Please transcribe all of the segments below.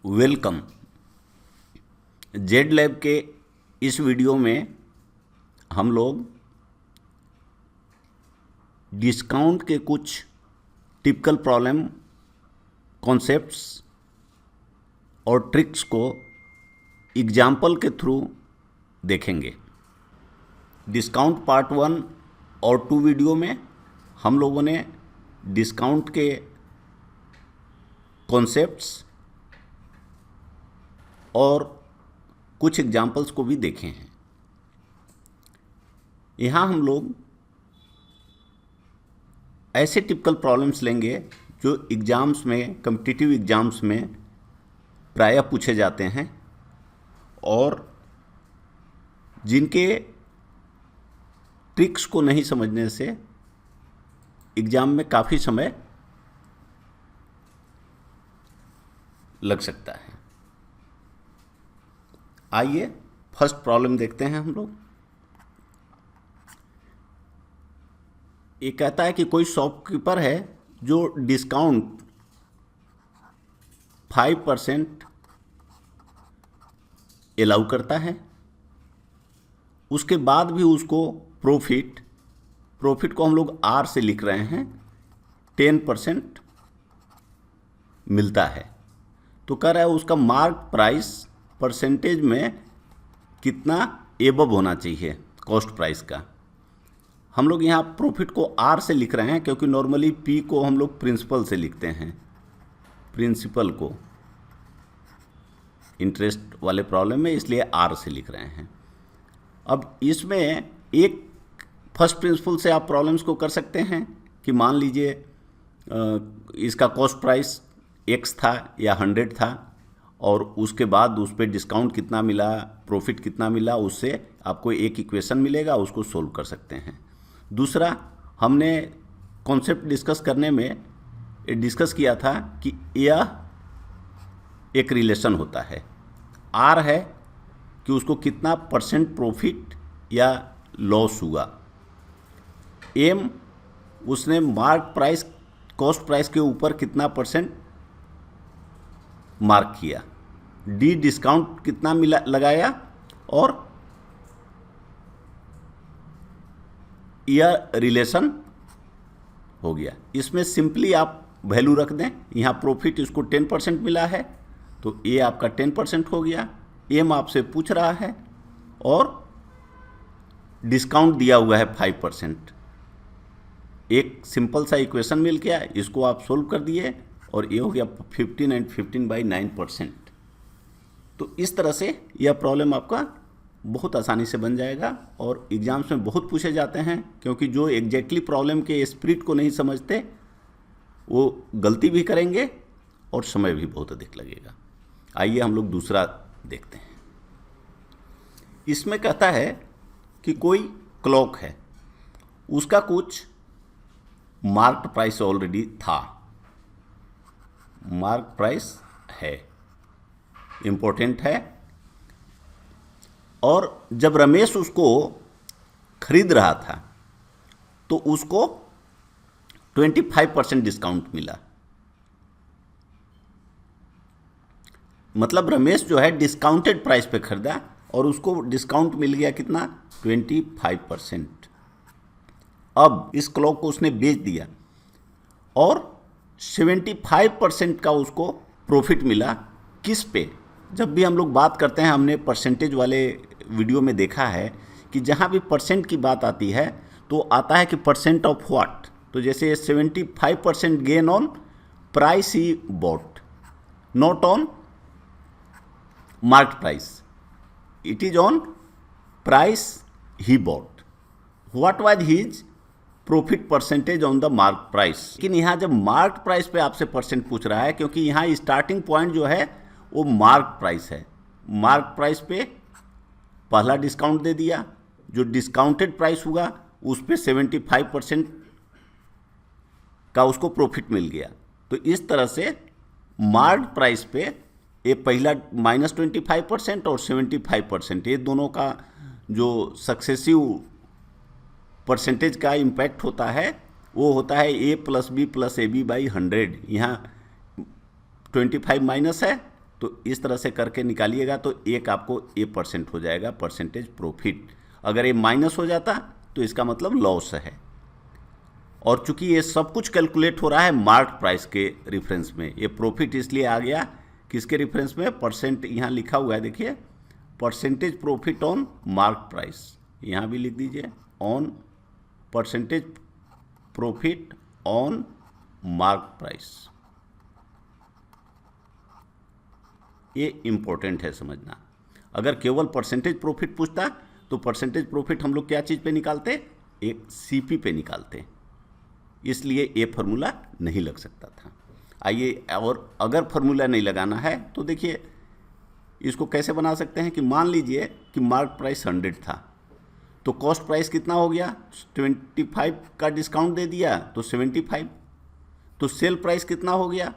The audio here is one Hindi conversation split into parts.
वेलकम। जेड लैब के इस वीडियो में हम लोग डिस्काउंट के कुछ टिपिकल प्रॉब्लम, कॉन्सेप्ट्स और ट्रिक्स को एग्जाम्पल के थ्रू देखेंगे। डिस्काउंट पार्ट 1 और 2 वीडियो में हम लोगों ने डिस्काउंट के कॉन्सेप्ट्स और कुछ एग्जाम्पल्स को भी देखे हैं। यहाँ हम लोग ऐसे टिपिकल प्रॉब्लम्स लेंगे जो एग्ज़ाम्स में, कॉम्पिटिटिव एग्ज़ाम्स में प्रायः पूछे जाते हैं और जिनके ट्रिक्स को नहीं समझने से एग्ज़ाम में काफ़ी समय लग सकता है। आइए फर्स्ट प्रॉब्लम देखते हैं हम लोग। ये कहता है कि कोई शॉपकीपर है जो डिस्काउंट 5% अलाउ करता है, उसके बाद भी उसको प्रॉफिट को हम लोग आर से लिख रहे हैं 10% मिलता है। तो कह रहा है उसका मार्क प्राइस परसेंटेज में कितना एबव होना चाहिए कॉस्ट प्राइस का। हम लोग यहाँ प्रॉफिट को आर से लिख रहे हैं क्योंकि नॉर्मली पी को हम लोग प्रिंसिपल से लिखते हैं, प्रिंसिपल को इंटरेस्ट वाले प्रॉब्लम में, इसलिए आर से लिख रहे हैं। अब इसमें एक फर्स्ट प्रिंसिपल से आप प्रॉब्लम्स को कर सकते हैं कि मान लीजिए इसका कॉस्ट प्राइस x था या 100 था और उसके बाद उस पर डिस्काउंट कितना मिला, प्रॉफिट कितना मिला, उससे आपको एक इक्वेशन मिलेगा, उसको सोल्व कर सकते हैं। दूसरा, हमने कॉन्सेप्ट डिस्कस करने में डिस्कस किया था कि यह एक रिलेशन होता है। आर है कि उसको कितना परसेंट प्रॉफिट या लॉस हुआ, एम उसने मार्क प्राइस कॉस्ट प्राइस के ऊपर कितना परसेंट मार्क किया, डी डिस्काउंट कितना मिला लगाया, और यह रिलेशन हो गया। इसमें सिंपली आप वैल्यू रख दें। यहाँ प्रॉफिट इसको 10% मिला है तो ये आपका 10% हो गया, एम आपसे पूछ रहा है और डिस्काउंट दिया हुआ है 5%। एक सिंपल सा इक्वेशन मिल गया, इसको आप सोल्व कर दिए और ये हो गया 15 and 15/9%। तो इस तरह से यह प्रॉब्लम आपका बहुत आसानी से बन जाएगा और एग्जाम्स में बहुत पूछे जाते हैं, क्योंकि जो एग्जैक्टली प्रॉब्लम के स्पिरिट को नहीं समझते वो गलती भी करेंगे और समय भी बहुत अधिक लगेगा। आइए हम लोग दूसरा देखते हैं। इसमें कहता है कि कोई क्लॉक है, उसका कुछ मार्क्ड प्राइस ऑलरेडी था, मार्क प्राइस है, इम्पोर्टेंट है, और जब रमेश उसको खरीद रहा था तो उसको 25% डिस्काउंट मिला। मतलब रमेश जो है डिस्काउंटेड प्राइस पे खरीदा और उसको डिस्काउंट मिल गया कितना, 25%। अब इस क्लॉक को उसने बेच दिया और 75% का उसको प्रॉफिट मिला। किस पे? जब भी हम लोग बात करते हैं, हमने परसेंटेज वाले वीडियो में देखा है कि जहाँ भी परसेंट की बात आती है तो आता है कि परसेंट ऑफ व्हाट। तो जैसे 75% gain on price he bought, not on market price, it is on price he bought. What was his profit percentage on the mark price. लेकिन यहाँ जब मार्क प्राइस पे आपसे परसेंट पूछ रहा है, क्योंकि यहाँ स्टार्टिंग पॉइंट जो है वो मार्क प्राइस है, मार्क प्राइस पे पहला डिस्काउंट दे दिया, जो डिस्काउंटेड प्राइस हुआ उस पे 75% का उसको प्रॉफिट मिल गया। तो इस तरह से मार्क प्राइस पे ये पहला -25% और 75%, ये दोनों का जो सक्सेसिव परसेंटेज का इम्पैक्ट होता है वो होता है a + b + ab/100। यहाँ 25 माइनस है तो इस तरह से करके निकालिएगा तो एक आपको ए परसेंट हो जाएगा, परसेंटेज प्रॉफिट। अगर ये माइनस हो जाता तो इसका मतलब लॉस है। और चूंकि ये सब कुछ कैलकुलेट हो रहा है मार्क प्राइस के रेफरेंस में, ये प्रॉफिट इसलिए आ गया किसके रेफरेंस में, परसेंट यहाँ लिखा हुआ है देखिए, percentage profit on mark price, यहाँ भी लिख दीजिए on percentage profit on mark price. ये इंपॉर्टेंट है समझना। अगर केवल परसेंटेज प्रॉफिट पूछता तो परसेंटेज प्रॉफिट हम लोग क्या चीज़ पे निकालते, एक सीपी पे निकालते, इसलिए ये फार्मूला नहीं लग सकता था। आइए, और अगर फार्मूला नहीं लगाना है तो देखिए इसको कैसे बना सकते हैं कि मान लीजिए कि मार्क प्राइस 100 था, तो कॉस्ट प्राइस कितना हो गया, 25 का डिस्काउंट दे दिया तो 75, तो सेल प्राइस कितना हो गया।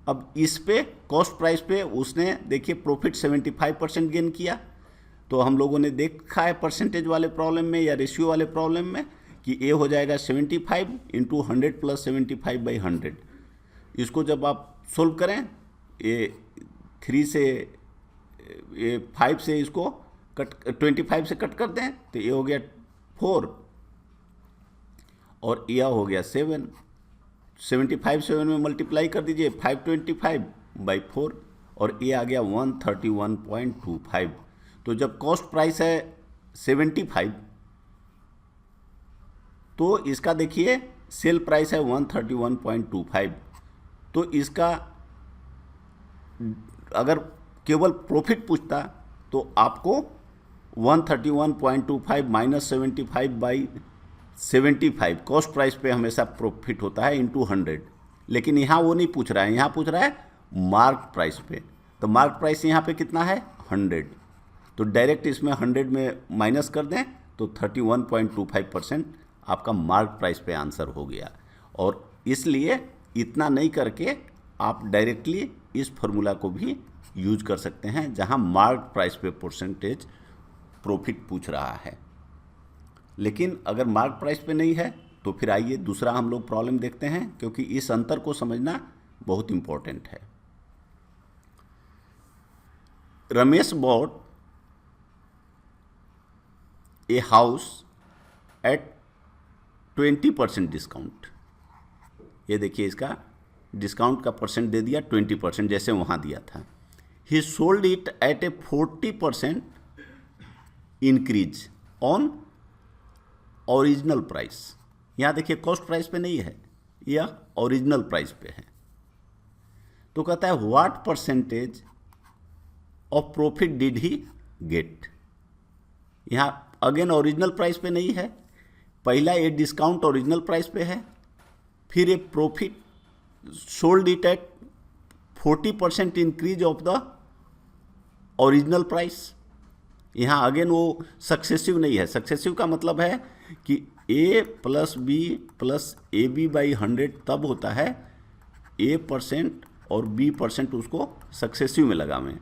अब इस पे कॉस्ट प्राइस पे उसने देखिए प्रॉफिट 75% गेन किया। तो हम लोगों ने देखा है परसेंटेज वाले प्रॉब्लम में या रेशियो वाले प्रॉब्लम में कि ए हो जाएगा 75 इंटू 100 प्लस 75/100। इसको जब आप सोल्व करें, ये 3 से ये 5 से इसको कट 25 से कट कर दें तो ये हो गया 4 और यह हो गया 7। 75 7 में मल्टीप्लाई कर दीजिए 525/4 और ये आ गया 131.25। तो जब कॉस्ट प्राइस है 75 तो इसका देखिए सेल प्राइस है 131.25। तो इसका अगर केवल प्रॉफिट पूछता तो आपको 131.25 माइनस 75/75 कॉस्ट प्राइस पे हमेशा प्रॉफिट होता है इंटू 100, लेकिन यहाँ वो नहीं पूछ रहा है, यहाँ पूछ रहा है मार्क प्राइस पे। तो मार्क प्राइस यहाँ पे कितना है 100, तो डायरेक्ट इसमें 100 में माइनस कर दें तो 31.25% आपका मार्क प्राइस पे आंसर हो गया। और इसलिए इतना नहीं करके आप डायरेक्टली इस फॉर्मूला को भी यूज कर सकते हैं जहां मार्क प्राइस पे परसेंटेज प्रॉफिट पूछ रहा है। लेकिन अगर मार्क प्राइस पे नहीं है तो फिर आइए दूसरा हम लोग प्रॉब्लम देखते हैं, क्योंकि इस अंतर को समझना बहुत इंपॉर्टेंट है। Ramesh bought a house at 20% discount. ये देखिए इसका डिस्काउंट का परसेंट दे दिया 20%, जैसे वहाँ दिया था। ही sold it at A 40% increase on original price. यहाँ देखिए कॉस्ट प्राइस पे नहीं है, यह ओरिजिनल प्राइस पे है। तो कहता है what percentage of profit did he get. यहाँ अगेन ओरिजिनल प्राइस पे नहीं है, पहला ये डिस्काउंट ओरिजिनल प्राइस पे है, फिर ये profit sold it at 40% increase of the original price. यहाँ अगेन वो सक्सेसिव नहीं है। सक्सेसिव का मतलब है कि a plus B plus AB/100 तब होता है A% और B% उसको सक्सेसिव में लगावें।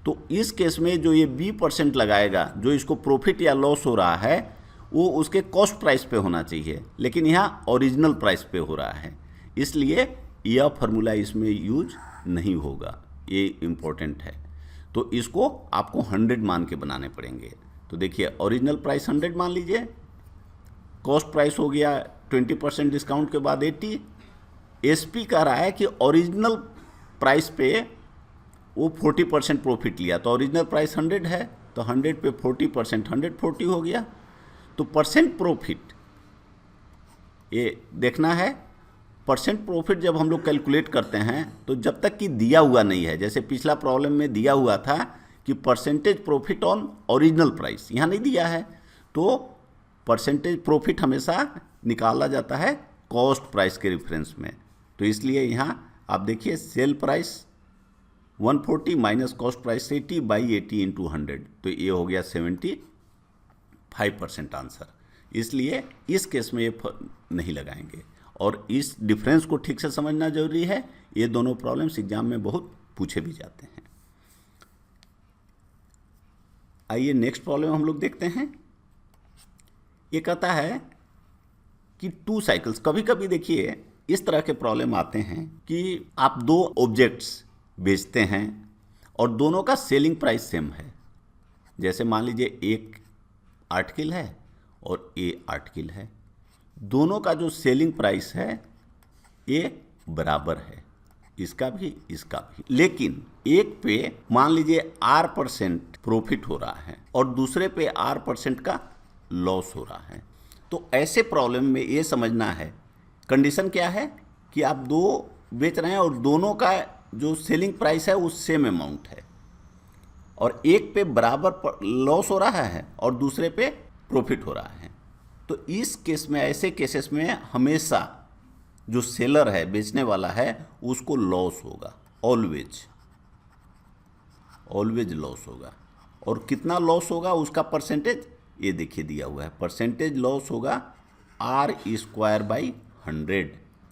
तो इस केस में जो ये B% लगाएगा, जो इसको प्रॉफिट या लॉस हो रहा है, वो उसके कॉस्ट प्राइस पे होना चाहिए, लेकिन यहाँ ओरिजिनल प्राइस पे हो रहा है, इसलिए यह फार्मूला इसमें यूज नहीं होगा। ये इम्पोर्टेंट है। तो इसको आपको 100 मान के बनाने पड़ेंगे। तो देखिए ओरिजिनल प्राइस 100 मान लीजिए, कॉस्ट प्राइस हो गया 20% डिस्काउंट के बाद 80। एसपी कह रहा है कि ओरिजिनल प्राइस पे वो 40% प्रॉफिट लिया, तो ओरिजिनल प्राइस 100 है तो 100 पे 40%, 140 हो गया। तो परसेंट प्रॉफिट ये देखना है। परसेंट प्रॉफिट जब हम लोग कैलकुलेट करते हैं तो जब तक कि दिया हुआ नहीं है, जैसे पिछला प्रॉब्लम में दिया हुआ था कि percentage profit on original price, यहाँ नहीं दिया है, तो परसेंटेज प्रॉफिट हमेशा निकाला जाता है कॉस्ट प्राइस के रेफरेंस में। तो इसलिए यहाँ आप देखिए sale price 140 minus cost price 80/80 into 100, तो ये हो गया 75% आंसर। इसलिए इस केस में ये नहीं लगाएंगे। और इस डिफरेंस को ठीक से समझना जरूरी है। ये दोनों प्रॉब्लम्स एग्जाम में बहुत पूछे भी जाते हैं। आइए नेक्स्ट प्रॉब्लम हम लोग देखते हैं। ये कहता है कि 2 साइकिल्स, कभी कभी देखिए इस तरह के प्रॉब्लम आते हैं कि आप 2 ऑब्जेक्ट्स बेचते हैं और दोनों का सेलिंग प्राइस सेम है। जैसे मान लीजिए एक आर्टिकल है और ए आर्टिकल है, दोनों का जो सेलिंग प्राइस है ये बराबर है, इसका भी इसका भी। लेकिन एक पे मान लीजिए R% प्रॉफिट हो रहा है और दूसरे पे R% का लॉस हो रहा है। तो ऐसे प्रॉब्लम में ये समझना है, कंडीशन क्या है कि आप दो बेच रहे हैं और दोनों का जो सेलिंग प्राइस है वो सेम अमाउंट है और एक पे बराबर लॉस हो रहा है और दूसरे पे प्रॉफिट हो रहा है। तो इस केस में, ऐसे केसेस में हमेशा जो सेलर है, बेचने वाला है, उसको लॉस होगा, ऑलवेज लॉस होगा। और कितना लॉस होगा उसका परसेंटेज ये देखिए दिया हुआ है, परसेंटेज लॉस होगा R²/100,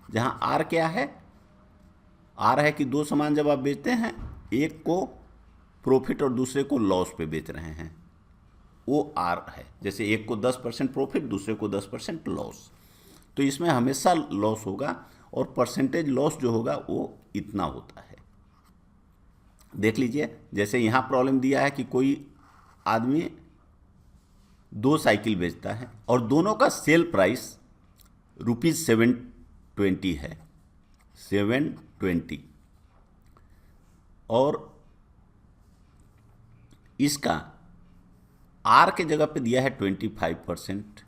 जहाँ R क्या है, R है कि दो सामान जब आप बेचते हैं, एक को प्रॉफिट और दूसरे को लॉस पे बेच रहे हैं, वो R है। जैसे एक को 10% प्रॉफिट, दूसरे को 10% लॉस, तो इसमें हमेशा लॉस होगा और परसेंटेज लॉस जो होगा वो इतना होता है। देख लीजिए, जैसे यहाँ प्रॉब्लम दिया है कि कोई आदमी 2 साइकिल बेचता है और दोनों का सेल प्राइस ₹720 है, 720, और इसका R के जगह पे दिया है 25%,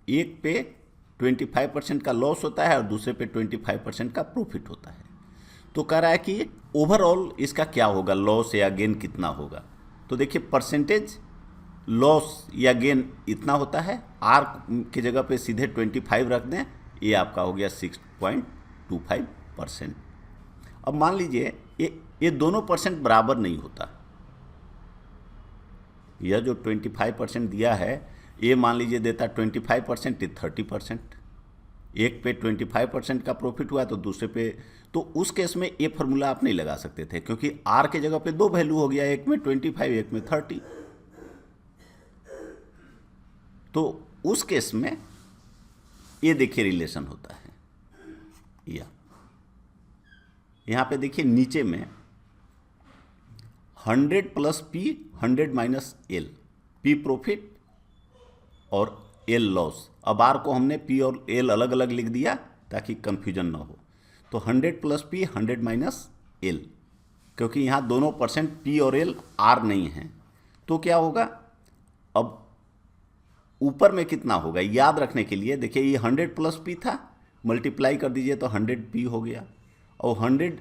एक पे 25% का लॉस होता है और दूसरे पे 25% का प्रॉफिट होता है। तो कह रहा है कि ओवरऑल इसका क्या होगा, लॉस या गेन कितना होगा। तो देखिए परसेंटेज लॉस या गेन इतना होता है, R की जगह पे सीधे 25 रख दें, ये आपका हो गया 6.25%। अब मान लीजिए ये दोनों परसेंट बराबर नहीं होता, यह जो 25% दिया है ये मान लीजिए देता 25%, ये 30%, एक पे 25% का प्रॉफिट हुआ तो दूसरे पे, तो उस केस में ये फार्मूला आप नहीं लगा सकते थे क्योंकि R के जगह पे दो वैल्यू हो गया, एक में 25 एक में 30। तो उस केस में ये देखिए रिलेशन होता है, यहाँ पे देखिए नीचे में 100 + P 100 - L, P प्रॉफिट और L लॉस। अब R को हमने P और L अलग अलग लिख दिया ताकि कंफ्यूजन ना हो। तो 100 + P 100 - L, क्योंकि यहाँ दोनों परसेंट P और L R नहीं हैं, तो क्या होगा, अब ऊपर में कितना होगा याद रखने के लिए देखिए, ये 100 + P था, मल्टीप्लाई कर दीजिए तो 100P हो गया, और 100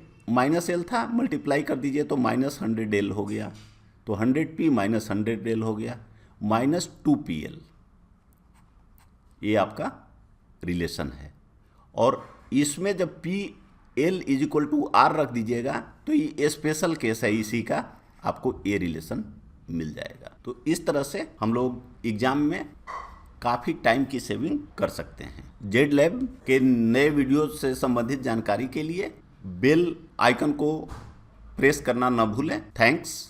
- L था, मल्टीप्लाई कर दीजिए तो -100L हो गया, तो 100P - 100L हो गया, -2PL। ये आपका रिलेशन है। और इसमें जब PL = R रख दीजिएगा तो ये स्पेशल केस है, इसी का आपको ये रिलेशन मिल जाएगा। तो इस तरह से हम लोग एग्जाम में काफ़ी टाइम की सेविंग कर सकते हैं। जेड लैब के नए वीडियो से संबंधित जानकारी के लिए बेल आइकन को प्रेस करना न भूलें। थैंक्स।